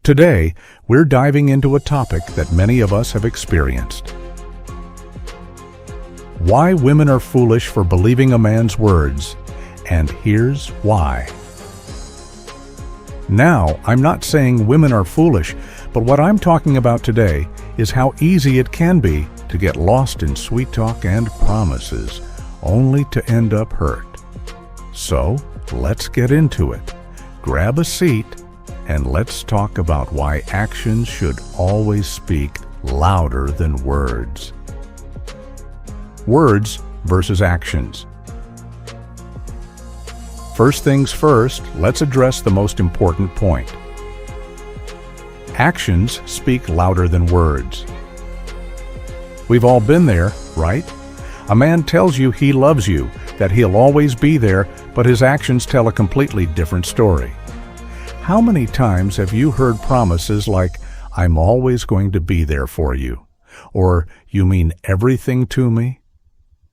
Today, we're diving into a topic that many of us have experienced. Why women are foolish for believing a man's words, and here's why. Now, I'm not saying women are foolish, but what I'm talking about today is how easy it can be to get lost in sweet talk and promises, only to end up hurt. So, let's get into it. Grab a seat, and let's talk about why actions should always speak louder than words. Words versus actions. First things first, let's address the most important point. Actions speak louder than words. We've all been there, right? A man tells you he loves you, that he'll always be there, but his actions tell a completely different story. How many times have you heard promises like, "I'm always going to be there for you," or "You mean everything to me"?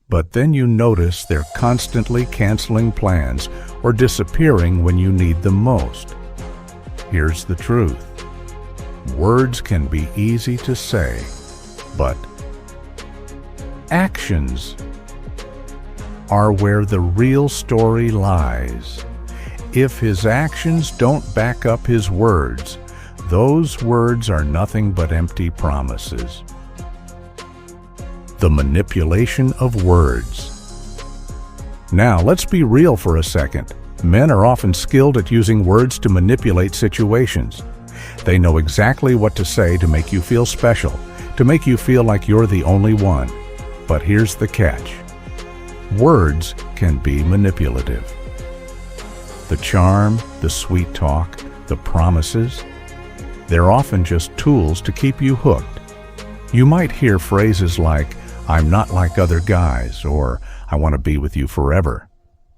But then you notice they're constantly canceling plans or disappearing when you need them most. Here's the truth. Words can be easy to say, but actions are where the real story lies. If his actions don't back up his words, those words are nothing but empty promises. The manipulation of words. Now, let's be real for a second. Men are often skilled at using words to manipulate situations. They know exactly what to say to make you feel special, to make you feel like you're the only one. But here's the catch. Words can be manipulative. The charm, the sweet talk, the promises, they're often just tools to keep you hooked. You might hear phrases like, "I'm not like other guys," or "I want to be with you forever."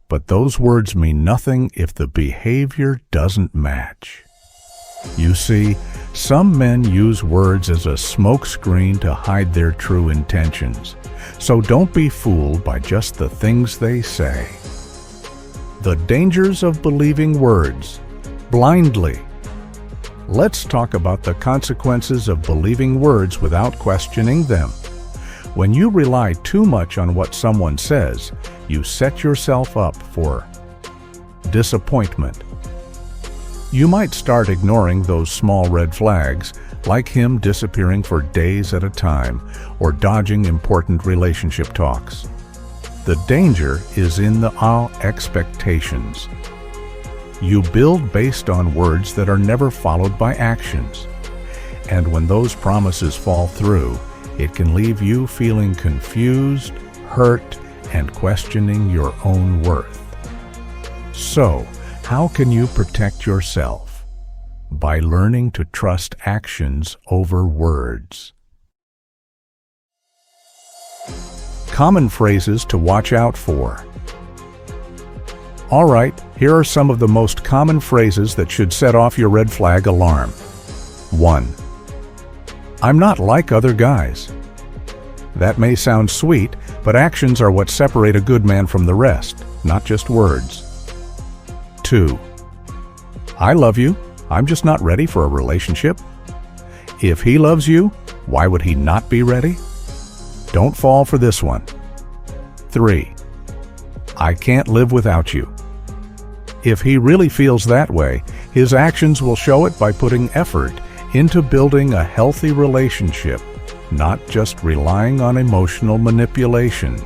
But those words mean nothing if the behavior doesn't match. You see, some men use words as a smokescreen to hide their true intentions. So don't be fooled by just the things they say. The dangers of believing words blindly. Let's talk about the consequences of believing words without questioning them. When you rely too much on what someone says, you set yourself up for disappointment. You might start ignoring those small red flags, like him disappearing for days at a time or dodging important relationship talks. The danger is in our expectations. You build based on words that are never followed by actions. And when those promises fall through, it can leave you feeling confused, hurt, and questioning your own worth. So, how can you protect yourself? By learning to trust actions over words. Common phrases to watch out for. All right, here are some of the most common phrases that should set off your red flag alarm. 1. "I'm not like other guys." That may sound sweet, but actions are what separate a good man from the rest, not just words. 2. "I love you. I'm just not ready for a relationship." If he loves you, why would he not be ready? Don't fall for this one. 3. "I can't live without you." If he really feels that way, his actions will show it by putting effort into building a healthy relationship, not just relying on emotional manipulation.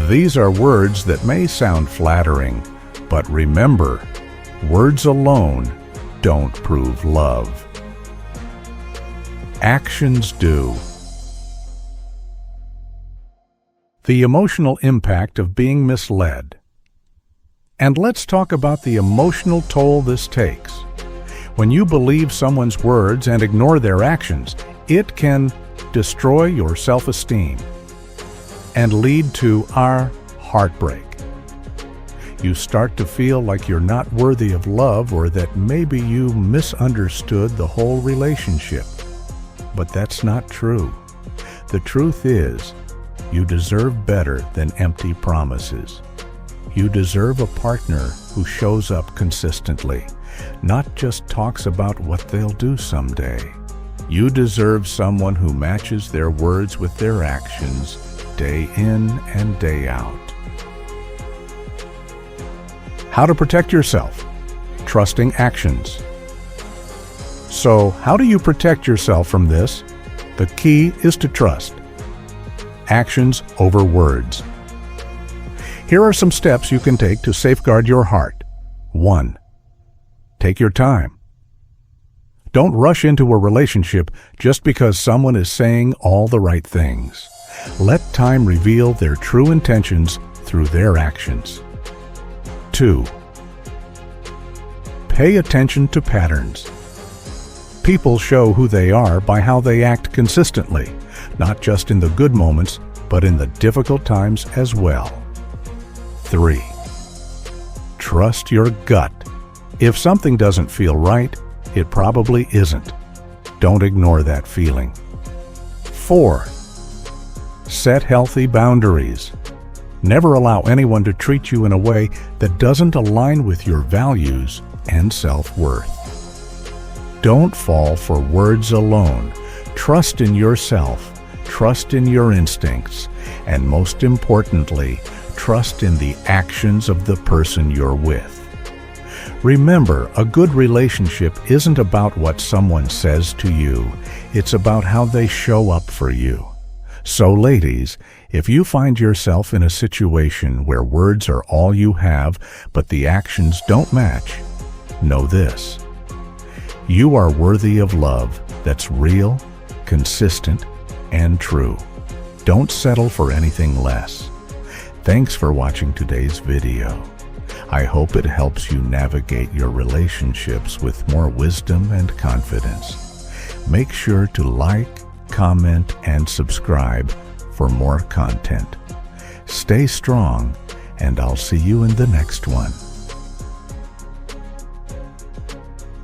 These are words that may sound flattering, but remember, words alone don't prove love. Actions do. The emotional impact of being misled. And let's talk about the emotional toll this takes. When you believe someone's words and ignore their actions, it can destroy your self-esteem and lead to our heartbreak. You start to feel like you're not worthy of love, or that maybe you misunderstood the whole relationship. But that's not true. The truth is, you deserve better than empty promises. You deserve a partner who shows up consistently, not just talks about what they'll do someday. You deserve someone who matches their words with their actions day in and day out. How to protect yourself. Trusting actions. So, how do you protect yourself from this? The key is to trust. Actions over words. Here are some steps you can take to safeguard your heart. 1. Take your time. Don't rush into a relationship just because someone is saying all the right things. Let time reveal their true intentions through their actions. 2. Pay attention to patterns. People show who they are by how they act consistently, not just in the good moments, but in the difficult times as well. 3. Trust your gut. If something doesn't feel right, it probably isn't. Don't ignore that feeling. 4. Set healthy boundaries. Never allow anyone to treat you in a way that doesn't align with your values and self-worth. Don't fall for words alone. Trust in yourself, trust in your instincts, and most importantly, trust in the actions of the person you're with. Remember, a good relationship isn't about what someone says to you. It's about how they show up for you. So, ladies, if you find yourself in a situation where words are all you have, but the actions don't match, know this. You are worthy of love that's real, consistent, and true. Don't settle for anything less. Thanks for watching today's video. I hope it helps you navigate your relationships with more wisdom and confidence. Make sure to like, comment, and subscribe for more content. Stay strong, and I'll see you in the next one.